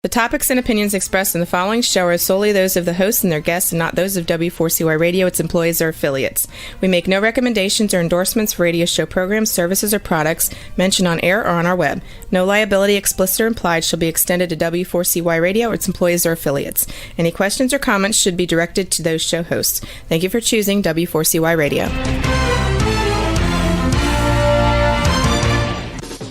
The topics and opinions expressed in the following show are solely those of the hosts and their guests and not those of W4CY Radio, its employees, or affiliates. We make no recommendations or endorsements for radio show programs, services, or products mentioned on air or on our web. No liability, explicit or implied, shall be extended to W4CY Radio, its employees, or affiliates. Any questions or comments should be directed to those show hosts. Thank you for choosing W4CY Radio.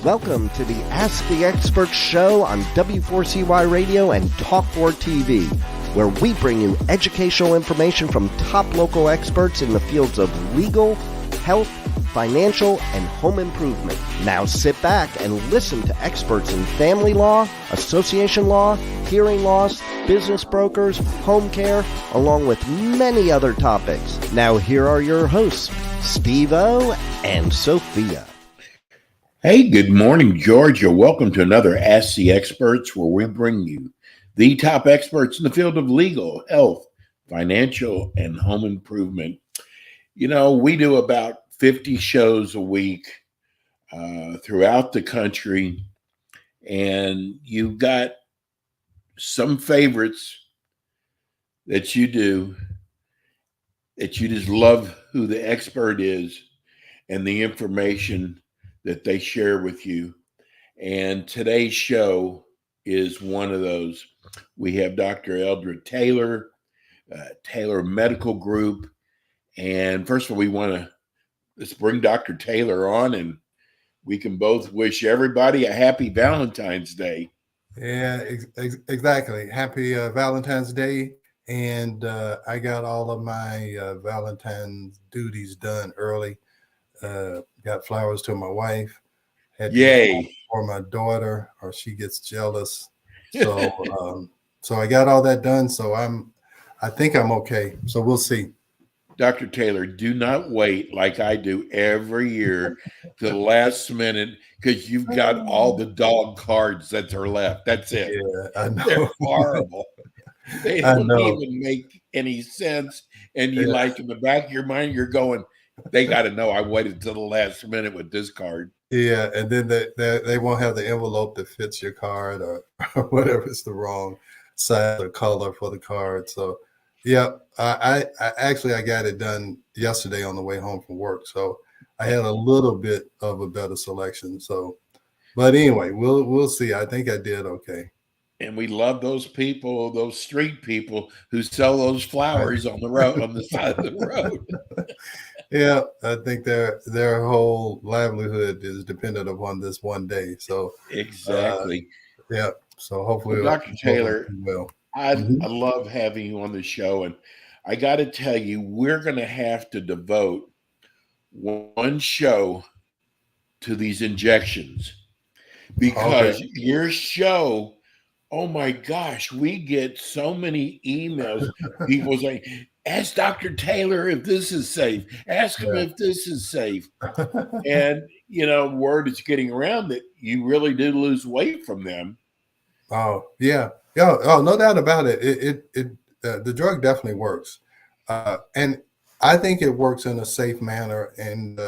Welcome to the Ask the Expert show on W4CY Radio and Talk4 TV, where we bring you educational information from top local experts in the fields of legal, health, financial, and home improvement. Now sit back and listen to experts in family law, association law, hearing loss, business brokers, home care, along with many other topics. Now here are your hosts, Steve-O and Sophia. Hey, good morning, Georgia. Welcome to another Ask the Experts, where we bring you the top experts in the field of legal, health, financial, and home improvement. You know, we do about 50 shows a week throughout the country, and you've got some favorites that you do, that you just love who the expert is and the information that they share with you. And today's show is one of those. We have Dr. Eldred Taylor, Taylor Medical Group. And first of all, let's bring Dr. Taylor on, and we can both wish everybody a happy Valentine's Day. Yeah, exactly. Happy Valentine's Day. And I got all of my Valentine's duties done early. Got flowers to my wife. Yay! For my daughter, or she gets jealous. So, so I got all that done. So I think I'm okay. So we'll see. Dr. Taylor, do not wait like I do every year to the last minute, because you've got all the dog cards that are left. That's it. Yeah, I know. They're horrible. They don't even make any sense. And you like, in the back of your mind, you're going, they got to know I waited till the last minute with this card. Yeah, and then they won't have the envelope that fits your card, or whatever. It's the wrong size or color for the card. So, yeah, I got it done yesterday on the way home from work. So I had a little bit of a better selection. So, but anyway, we'll see. I think I did okay. And we love those people, those street people who sell those flowers on the road, on the side of the road. Yeah, I think their whole livelihood is dependent upon this one day. So exactly. Yeah. So hopefully, Dr. Taylor, I love having you on the show, and I got to tell you, we're going to have to devote one show to these injections, because your show. Oh my gosh, we get so many emails. People saying, ask Dr. Taylor if this is safe. Ask him if this is safe. And, word is getting around that you really do lose weight from them. Oh, yeah. Yeah. Oh, no doubt about it. The drug definitely works. And I think it works in a safe manner. And,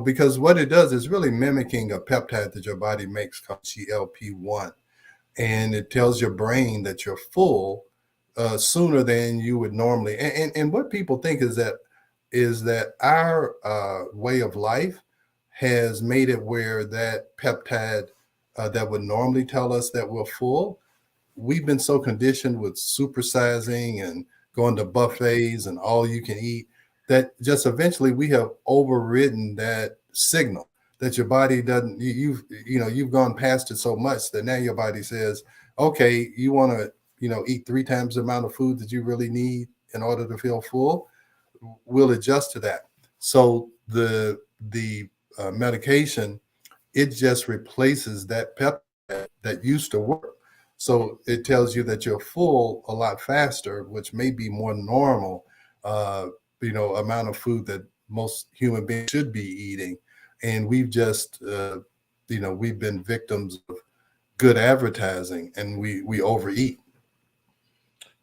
because what it does is really mimicking a peptide that your body makes called GLP-1. And it tells your brain that you're full sooner than you would normally. And what people think is that our way of life has made it where that peptide that would normally tell us that we're full, we've been so conditioned with supersizing and going to buffets and all you can eat that just eventually we have overridden that signal. That your body doesn't, you've gone past it so much that now your body says, okay, you want to, eat 3 times the amount of food that you really need in order to feel full. We'll adjust to that. So the medication, it just replaces that peptide that used to work. So it tells you that you're full a lot faster, which may be more normal, amount of food that most human beings should be eating. And we've just, we've been victims of good advertising, and we overeat.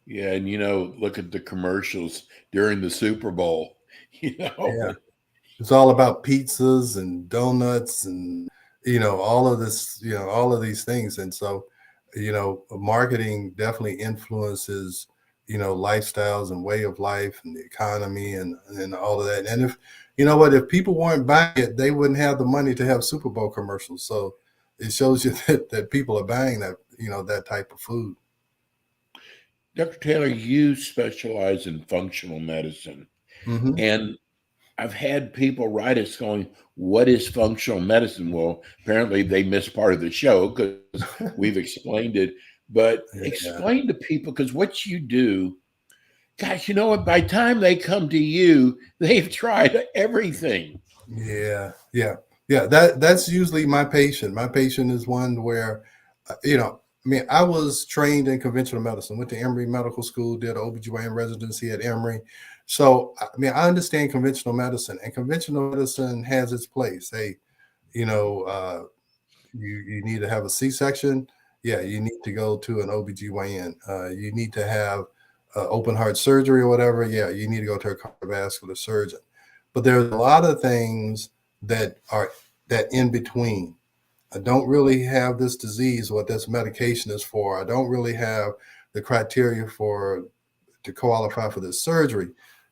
Yeah, and look at the commercials during the Super Bowl. Yeah. It's all about pizzas and donuts and all of this, all of these things. And so marketing definitely influences, lifestyles and way of life and the economy and all of that. And if people weren't buying it, they wouldn't have the money to have Super Bowl commercials. So it shows you that people are buying that, that type of food. Dr. Taylor, you specialize in functional medicine. Mm-hmm. And I've had people write us going, what is functional medicine? Well, apparently they missed part of the show because we've explained it. But explain to people, because what you do, gosh, you know what? By the time they come to you, they've tried everything. Yeah. That's usually my patient. My patient is one where, I was trained in conventional medicine, went to Emory Medical School, did an OBGYN residency at Emory. So, I understand conventional medicine, and conventional medicine has its place. Hey, you need to have a C-section. Yeah, you need to go to an OBGYN. You need to have open heart surgery or whatever. Yeah, you need to go to a cardiovascular surgeon. But there's a lot of things that are that in between. I don't really have this disease, what this medication is for. I don't really have the criteria to qualify for this surgery.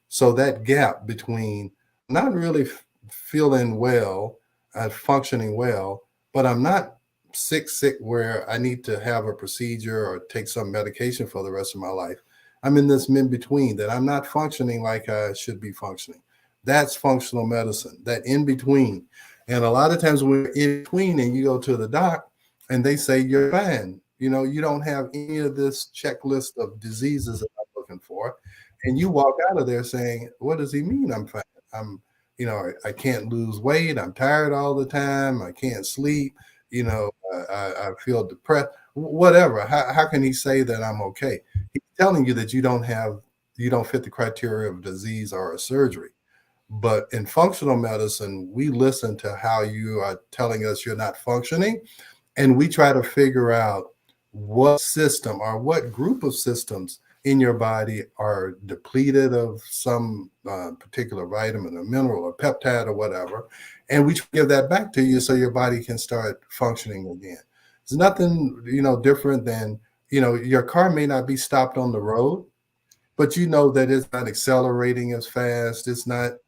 So that gap between not really feeling well, functioning well, but I'm not sick where I need to have a procedure or take some medication for the rest of my life. I'm in this in between that I'm not functioning like I should be functioning. That's functional medicine, that in between. And a lot of times when we're in between and you go to the doc and they say you're fine, you don't have any of this checklist of diseases that I'm looking for. And you walk out of there saying, what does he mean I'm fine? I can't lose weight. I'm tired all the time. I can't sleep. I feel depressed, whatever. How can he say that I'm okay? He's telling you that you don't fit the criteria of disease or a surgery. But in functional medicine, we listen to how you are telling us you're not functioning, and we try to figure out what system or what group of systems in your body are depleted of some particular vitamin or mineral or peptide or whatever, and we give that back to you so your body can start functioning again. It's nothing, different than, your car may not be stopped on the road, but you know that it's not accelerating as fast. It's not,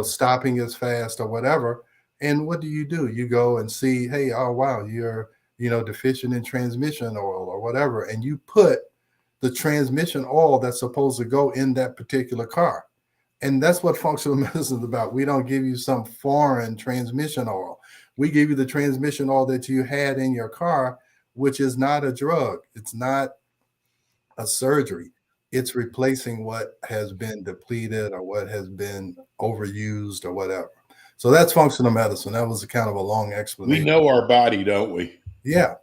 stopping as fast or whatever. And what do? You go and see, hey, oh, wow, you're, deficient in transmission oil or whatever. And you put the transmission oil that's supposed to go in that particular car. And that's what functional medicine is about. We don't give you some foreign transmission oil. We give you the transmission oil that you had in your car, which is not a drug. It's not a surgery. It's replacing what has been depleted or what has been overused or whatever. So that's functional medicine. That was kind of a long explanation. We know our body, don't we? Yeah.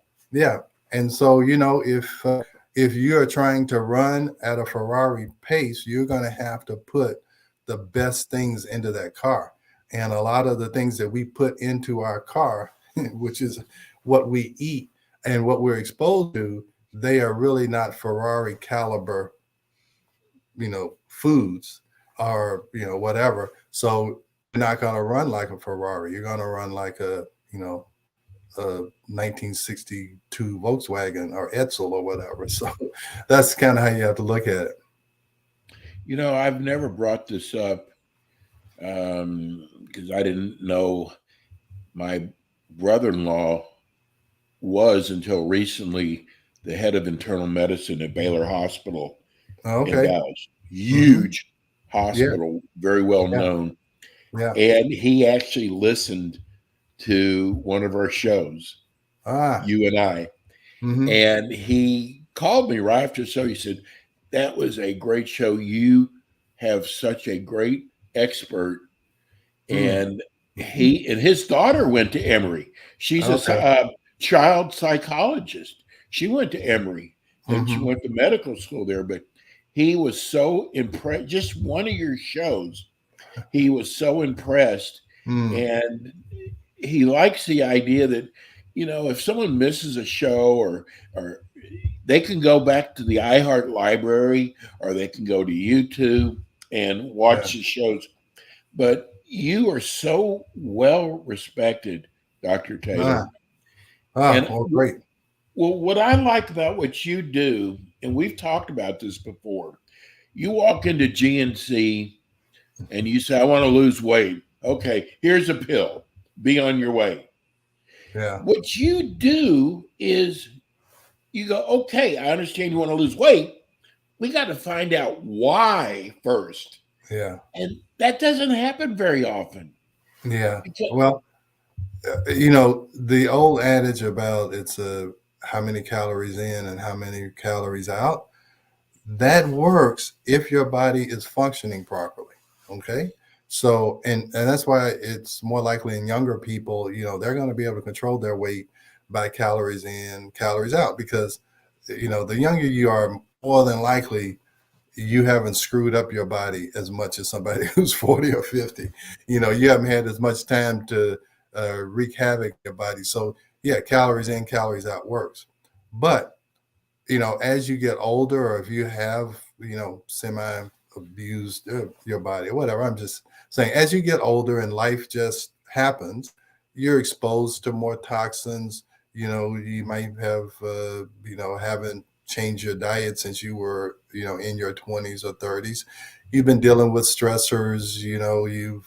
And so, if you're trying to run at a Ferrari pace, you're going to have to put the best things into that car. And a lot of the things that we put into our car, which is what we eat and what we're exposed to, they are really not Ferrari caliber foods or, whatever. So you're not going to run like a Ferrari. You're going to run like a 1962 Volkswagen or Edsel or whatever. So that's kind of how you have to look at it. I've never brought this up because I didn't know my brother-in-law was until recently the head of internal medicine at Baylor Hospital. Okay. In Dallas. Huge hospital, very well known. Yeah. And he actually listened to one of our shows, you and I. Mm-hmm. And he called me right after the show. He said, that was a great show. You have such a great expert. And he and his daughter went to Emory. She's a child psychologist. She went to Emory and she went to medical school there. But he was so impressed. Just one of your shows, he was so impressed. And he likes the idea that, if someone misses a show or they can go back to the iHeart library or they can go to YouTube and watch the shows. But you are so well respected, Dr. Taylor. Great. Well, what I like about what you do, and we've talked about this before, you walk into GNC and you say, I want to lose weight. Okay, here's a pill. Be on your way. Yeah. What you do is you go, okay, I understand you want to lose weight. We got to find out why first. Yeah. And that doesn't happen very often. Yeah. Because, Well, you know, the old adage about it's how many calories in and how many calories out, that works if your body is functioning properly. Okay. So, and that's why it's more likely in younger people, you know, they're going to be able to control their weight by calories in, calories out, because, you know, the younger you are, more than likely you haven't screwed up your body as much as somebody who's 40 or 50. You know, you haven't had as much time to wreak havoc in your body. So, yeah, calories in, calories out works. But you know, as you get older, or if you have, you know, semi abused your body or whatever, I'm just saying, as you get older and life just happens, you're exposed to more toxins. You know, you might have, you know, haven't changed your diet since you were, you know, in your 20s or 30s. You've been dealing with stressors, you know, you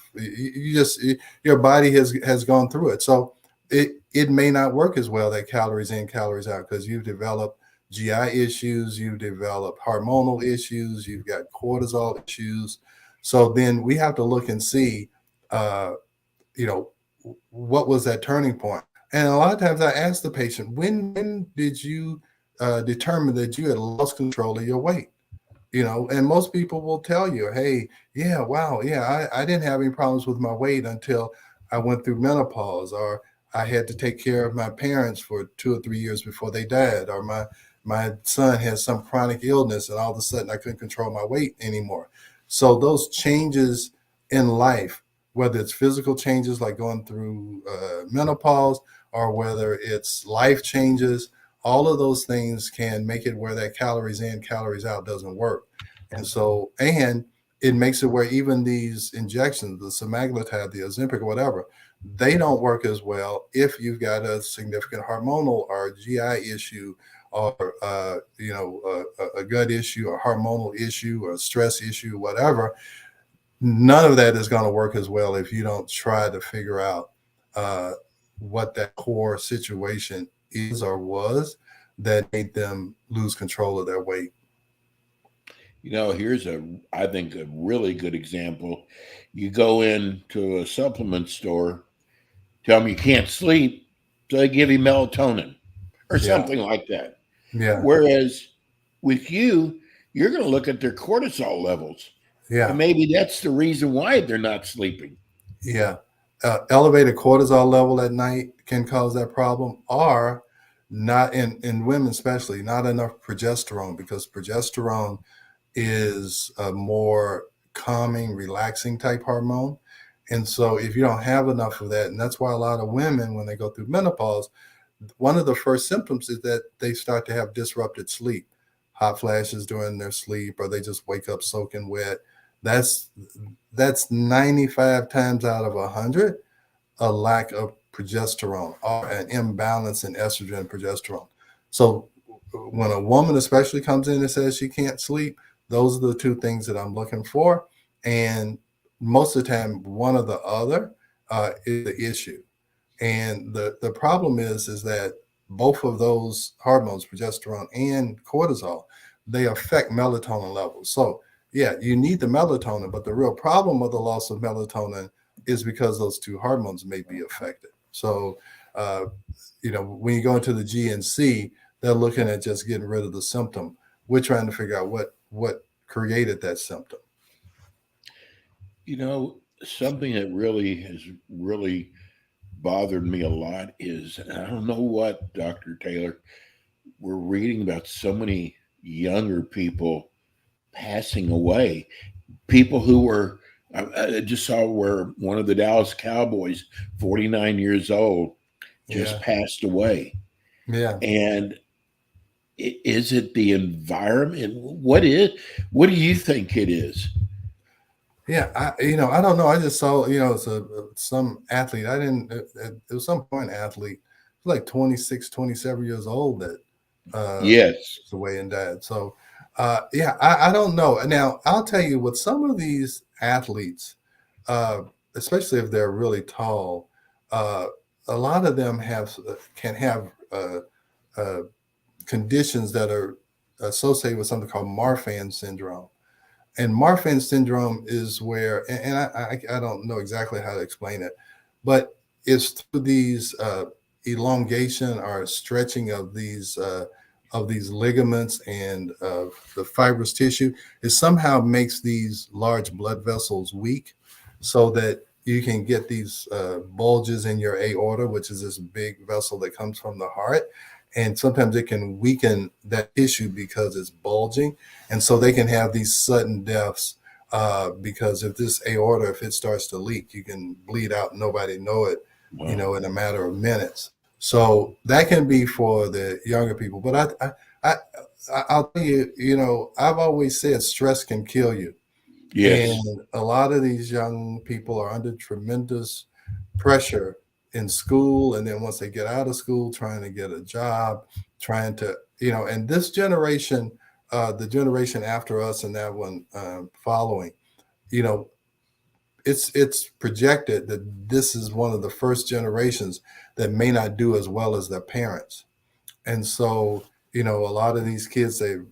just, your body has gone through it. So it may not work as well, that calories in, calories out, because you've developed GI issues, you've developed hormonal issues, you've got cortisol issues. So then we have to look and see, you know, what was that turning point? And a lot of times I ask the patient, when did you determine that you had lost control of your weight? You know, and most people will tell you, hey, yeah, wow, yeah, I didn't have any problems with my weight until I went through menopause, or I had to take care of my parents for 2 or 3 years before they died, or my son had some chronic illness and all of a sudden I couldn't control my weight anymore. So those changes in life, whether it's physical changes like going through menopause, or whether it's life changes, all of those things can make it where that calories in, calories out doesn't work. And so, and it makes it where even these injections, the semaglutide, the Ozempic, or whatever, they don't work as well if you've got a significant hormonal or GI issue, or you know, a gut issue, or hormonal issue, or stress issue, whatever. None of that is going to work as well if you don't try to figure out what that core situation is or was that made them lose control of their weight. you know, here's I think, a really good example. You go into a supplement store, tell them you can't sleep, so they give you melatonin or Yeah. something like that. Yeah. Whereas with you, you're going to look at their cortisol levels. Yeah. And maybe that's the reason why they're not sleeping. Yeah. Elevated cortisol level at night can cause that problem, or not in women, especially not enough progesterone, because progesterone is a more calming, relaxing type hormone. And so if you don't have enough of that, and that's why a lot of women, when they go through menopause, one of the first symptoms is that they start to have disrupted sleep, hot flashes during their sleep, or they just wake up soaking wet. That's 95 times out of 100 a lack of progesterone, or an imbalance in estrogen and progesterone. So when a woman especially comes in and says she can't sleep, those are the two things that I'm looking for. And most of the time, one or the other is the issue. And the problem is that both of those hormones, progesterone and cortisol, they affect melatonin levels. So yeah, you need the melatonin, but the real problem with the loss of melatonin is because those two hormones may be affected. So, you know, when you go into the GNC, they're looking at just getting rid of the symptom. We're trying to figure out what created that symptom. You know, something that has really bothered me a lot is, I don't know what, Dr. Taylor, we're reading about so many younger people passing away. People who were, I just saw where one of the Dallas Cowboys, 49 years old, just passed away. Yeah. And is it the environment? What do you think it is? Yeah, I don't know. I just saw, it's some athlete. It was some point athlete like 26, 27 years old that Yes. passed away and died. So yeah, I don't know. Now I'll tell you, with some of these athletes, especially if they're really tall, a lot of them can have conditions that are associated with something called Marfan syndrome. And Marfan syndrome is where, and I don't know exactly how to explain it, but it's through these elongation or stretching of these ligaments and the fibrous tissue. It somehow makes these large blood vessels weak, so that you can get these bulges in your aorta, which is this big vessel that comes from the heart. And sometimes it can weaken that tissue because it's bulging. And so they can have these sudden deaths because if this aorta, if it starts to leak, you can bleed out, nobody know it, Wow. in a matter of minutes. So that can be for the younger people. But I'll tell you, I've always said stress can kill you. Yes. And a lot of these young people are under tremendous pressure in school. And then once they get out of school, trying to get a job, trying to, and this generation, the generation after us and that one following, you know, it's projected that this is one of the first generations that may not do as well as their parents. And so, a lot of these kids, they're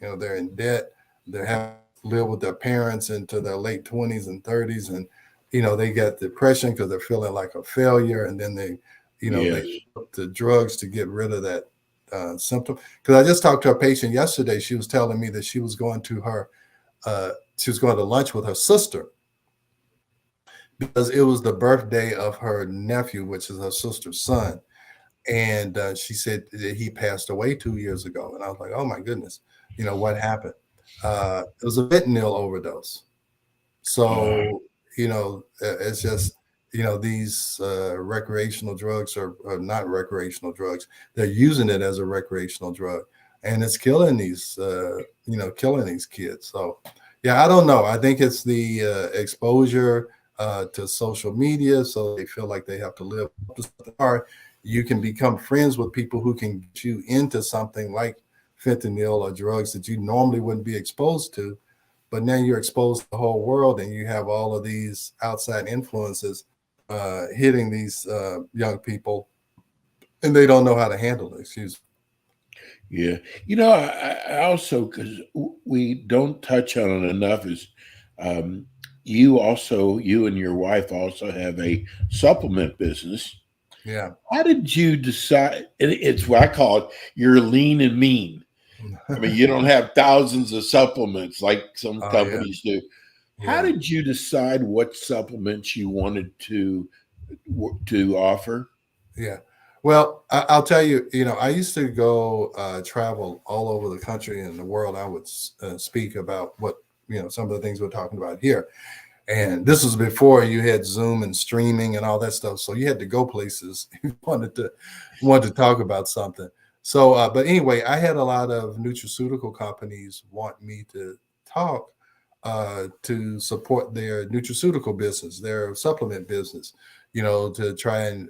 in debt. They have to live with their parents into their late 20s and 30s. And, they get depression because they're feeling like a failure. And then they Yes. took the drugs to get rid of that symptom. Because I just talked to a patient yesterday. She was telling me that she was going to lunch with her sister because it was the birthday of her nephew, which is her sister's son. And she said that he passed away 2 years ago. And I was like, oh my goodness, what happened? It was a fentanyl overdose. So, it's just, these recreational drugs are not recreational drugs. They're using it as a recreational drug. And it's killing these, killing these kids. So, yeah, I don't know. I think it's the exposure to social media. So they feel like they have to live up to something. Or you can become friends with people who can get you into something like fentanyl or drugs that you normally wouldn't be exposed to. But now you're exposed to the whole world, and you have all of these outside influences hitting these young people, and they don't know how to handle it. Excuse me. Yeah. I also, because we don't touch on it enough, is you and your wife also have a supplement business. Yeah. How did you decide? It's what I call it, you're lean and mean. I mean, you don't have thousands of supplements like some Oh, yeah. companies do. How Yeah. did you decide what supplements you wanted to offer? Yeah. Well, I'll tell you, I used to go travel all over the country and the world. I would speak about what, some of the things we're talking about here. And this was before you had Zoom and streaming and all that stuff. So you had to go places if you wanted to talk about something. So, but anyway, I had a lot of nutraceutical companies want me to talk to support their nutraceutical business, their supplement business, to try and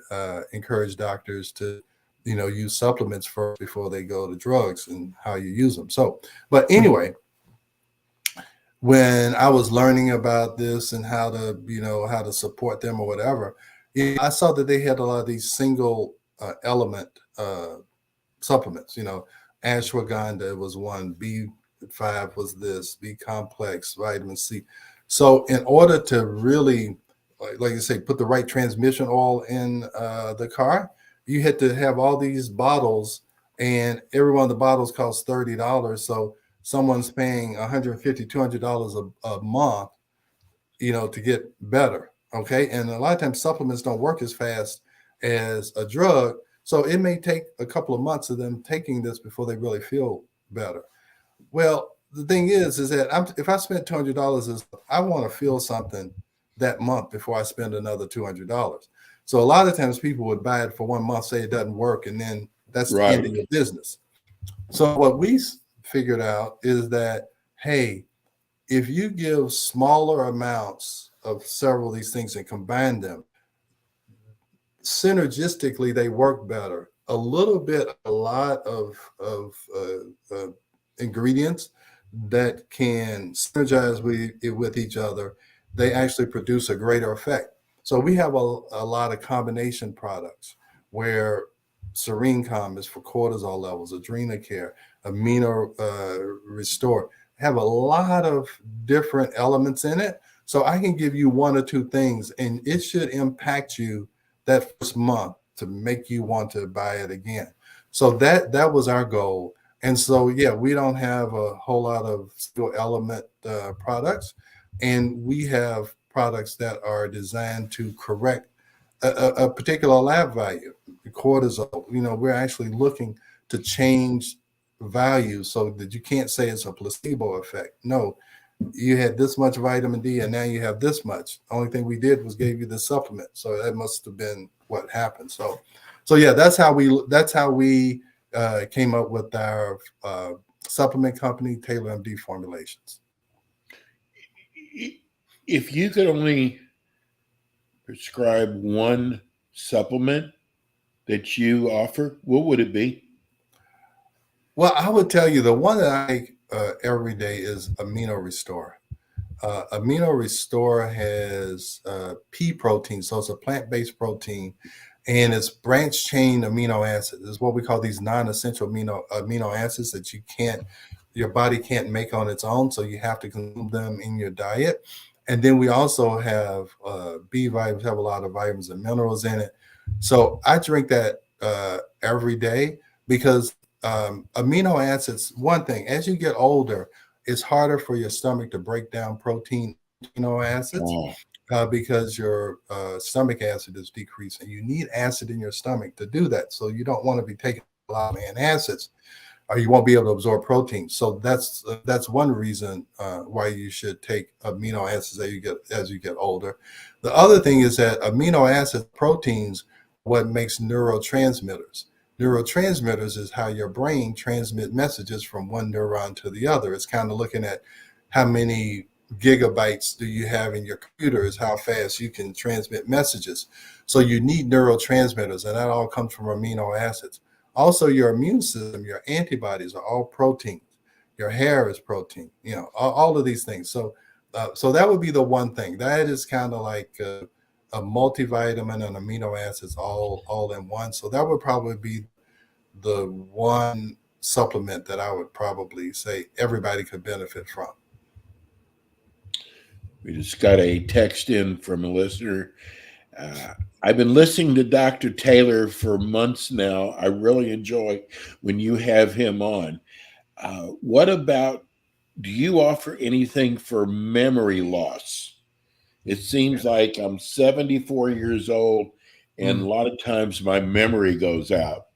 encourage doctors to, use supplements first before they go to drugs and how you use them. So, but anyway, when I was learning about this and how to support them or whatever, I saw that they had a lot of these single element supplements. Ashwagandha was one, B5 was this, B complex, vitamin C. So in order to really, like you say, put the right transmission oil in the car, you had to have all these bottles, and every one of the bottles costs $30. So someone's paying $150, $200 a month, to get better. Okay. And a lot of times supplements don't work as fast as a drug. So it may take a couple of months of them taking this before they really feel better. Well, the thing is that if I spent $200, I want to feel something that month before I spend another $200. So a lot of times people would buy it for 1 month, say it doesn't work, and then that's the end of your business. So what we figured out is that, hey, if you give smaller amounts of several of these things and combine them, synergistically they work better. A lot of ingredients that can synergize with each other, they actually produce a greater effect. So we have a lot of combination products where SereneCalm is for cortisol levels, Adrenacare, Amino Restore, have a lot of different elements in it. So I can give you one or two things, and it should impact you that first month to make you want to buy it again. So that was our goal. And so, yeah, we don't have a whole lot of single element products, and we have products that are designed to correct a particular lab value, cortisol. We're actually looking to change value so that you can't say it's a placebo effect. No, you had this much vitamin D and now you have this much. Only thing we did was gave you the supplement. So that must have been what happened. So yeah, that's how we came up with our supplement company, Taylor MD Formulations. If you could only prescribe one supplement that you offer, what would it be? Well, I would tell you the one that I take every day is Amino Restore. Amino Restore has pea protein, so it's a plant-based protein, and it's branched chain amino acids. It's what we call these non-essential amino acids that your body can't make on its own, so you have to consume them in your diet. And then we also have B vitamins, have a lot of vitamins and minerals in it. So I drink that every day because amino acids, one thing, as you get older, it's harder for your stomach to break down protein amino acids because your stomach acid is decreasing. You need acid in your stomach to do that. So you don't want to be taking a lot of acids, or you won't be able to absorb protein. So that's one reason why you should take amino acids as you get older. The other thing is that amino acid proteins, what makes neurotransmitters. Neurotransmitters is how your brain transmits messages from one neuron to the other. It's kind of looking at how many gigabytes do you have in your computer, is how fast you can transmit messages. So you need neurotransmitters, and that all comes from amino acids. Also, your immune system, your antibodies are all proteins. Your hair is protein, all of these things. So that would be the one thing. That is kind of like a multivitamin and amino acids all in one. So that would probably be the one supplement that I would probably say everybody could benefit from. We just got a text in from a listener. I've been listening to Dr. Taylor for months now. I really enjoy when you have him on. What about, do you offer anything for memory loss? It seems like I'm 74 years old, and a lot of times my memory goes out.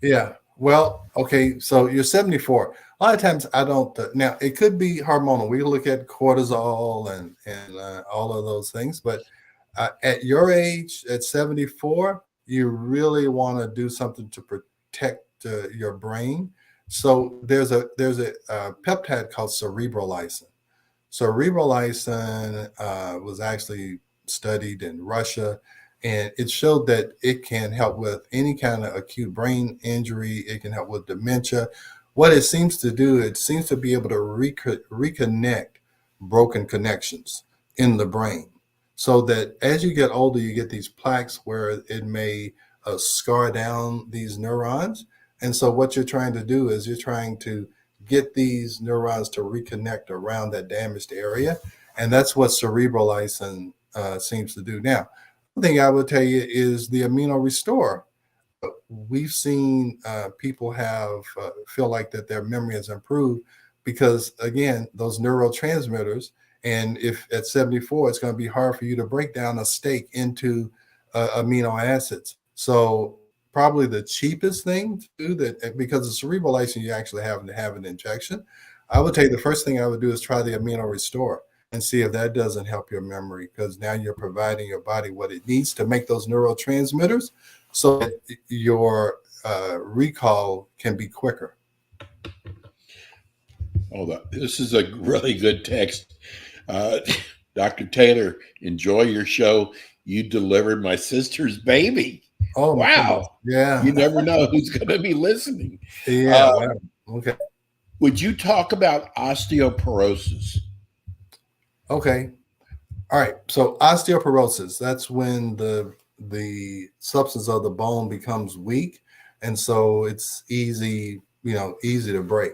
Yeah. Well, okay. So you're 74. A lot of times I don't. Now, it could be hormonal. We look at cortisol and all of those things. But at your age, at 74, you really want to do something to protect your brain. So there's a peptide called cerebrolysin. Cerebrolysin was actually studied in Russia, and it showed that it can help with any kind of acute brain injury. It can help with dementia. What it seems to do, it seems to be able to reconnect broken connections in the brain, so that as you get older, you get these plaques where it may scar down these neurons. And so what you're trying to do is you're trying to get these neurons to reconnect around that damaged area. And that's what cerebrolysin seems to do. Now, one thing I would tell you is the Amino Restore. We've seen people feel like that their memory has improved because, again, those neurotransmitters, and if at 74, it's going to be hard for you to break down a steak into amino acids. So probably the cheapest thing to do that, because the cerebrolysin, you actually have to have an injection. I would tell you the first thing I would do is try the Amino Restore and see if that doesn't help your memory, because now you're providing your body what it needs to make those neurotransmitters so that your recall can be quicker. Oh, this is a really good text. Dr. Taylor, enjoy your show. you delivered my sister's baby. Oh, my Wow. goodness. Yeah. You never know who's going to be listening. Yeah. Wow. Okay. Would you talk about osteoporosis? Okay. All right. So osteoporosis, that's when the substance of the bone becomes weak. And so it's easy to break.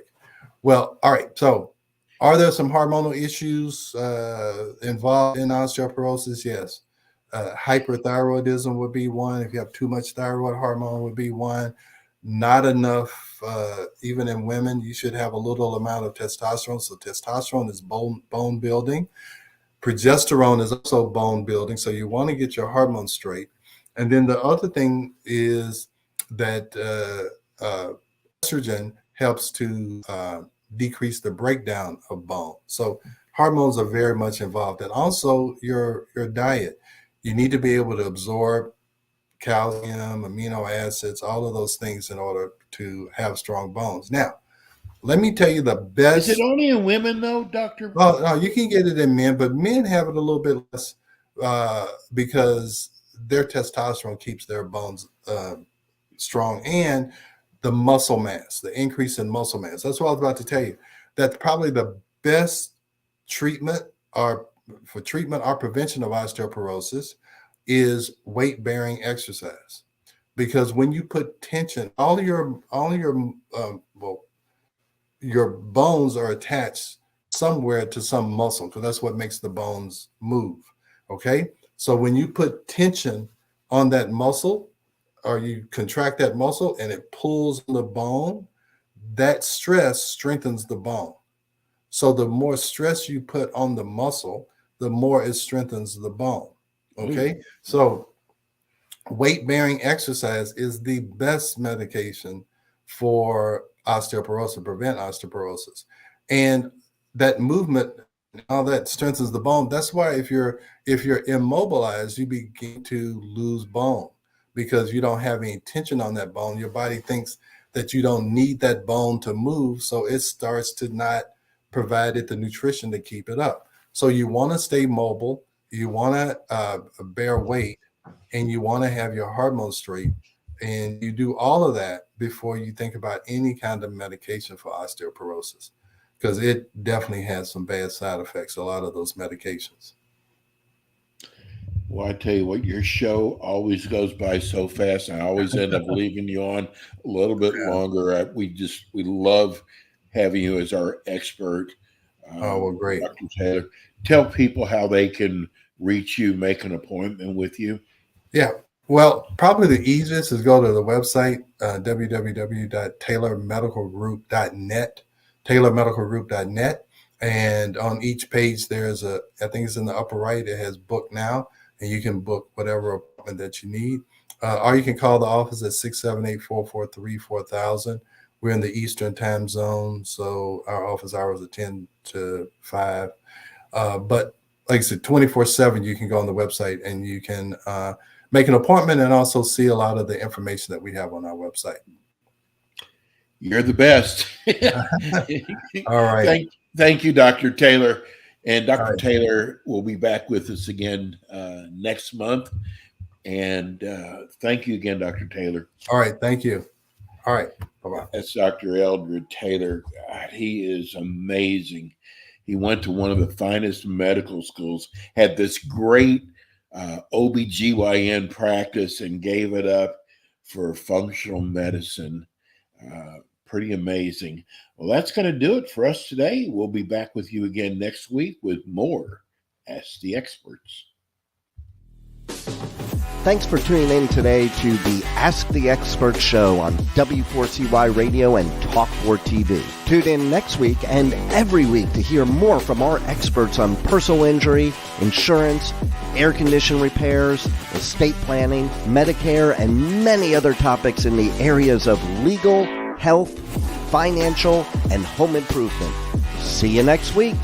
Well, all right. So are there some hormonal issues involved in osteoporosis? Yes. Hyperthyroidism would be one. If you have too much thyroid hormone would be one. Not enough, even in women, you should have a little amount of testosterone. So testosterone is bone building. Progesterone is also bone building. So you want to get your hormones straight. And then the other thing is that estrogen helps to decrease the breakdown of bone. So hormones are very much involved. And also your diet. You need to be able to absorb calcium, amino acids, all of those things in order to have strong bones. Now, let me tell you the best. Is it only in women, though, Doctor? Well, no, you can get it in men, but men have it a little bit less because their testosterone keeps their bones strong, and the muscle mass, the increase in muscle mass. That's what I was about to tell you. That's probably the best treatment or prevention of osteoporosis is weight-bearing exercise, because when you put tension, all your bones are attached somewhere to some muscle, because that's what makes the bones move. Okay, so when you put tension on that muscle, or you contract that muscle and it pulls on the bone, that stress strengthens the bone. So the more stress you put on the muscle, the more it strengthens the bone. Okay, so weight-bearing exercise is the best medication for osteoporosis, prevent osteoporosis. And that movement, all that strengthens the bone. That's why if you're immobilized, you begin to lose bone because you don't have any tension on that bone. Your body thinks that you don't need that bone to move, so it starts to not provide it the nutrition to keep it up. So you want to stay mobile, you want to bear weight, and you want to have your hormones straight. And you do all of that before you think about any kind of medication for osteoporosis, because it definitely has some bad side effects, a lot of those medications. Well, I tell you what, your show always goes by so fast. I always end up leaving you on a little bit longer. We love having you as our expert. Well, great. Dr. Taylor, tell people how they can reach you, make an appointment with you. Yeah. Well, probably the easiest is go to the website, www.taylormedicalgroup.net, taylormedicalgroup.net. And on each page, there's I think it's in the upper right, it has book now, and you can book whatever appointment that you need. Or you can call the office at 678-443-4000. We're in the Eastern time zone, so our office hours are 10 to 5. But like I said, 24/7, you can go on the website and you can make an appointment and also see a lot of the information that we have on our website. You're the best. All right. Thank you, Dr. Taylor. And Dr. Taylor will be back with us again next month. And thank you again, Dr. Taylor. All right. Thank you. All right. Bye-bye. That's Dr. Eldred Taylor. God, he is amazing. He went to one of the finest medical schools, had this great OBGYN practice, and gave it up for functional medicine. Pretty amazing. Well, that's going to do it for us today. We'll be back with you again next week with more Ask the Experts. Thanks for tuning in today to the Ask the Expert show on W4CY Radio and Talk4 TV. Tune in next week and every week to hear more from our experts on personal injury, insurance, air condition repairs, estate planning, Medicare, and many other topics in the areas of legal, health, financial, and home improvement. See you next week.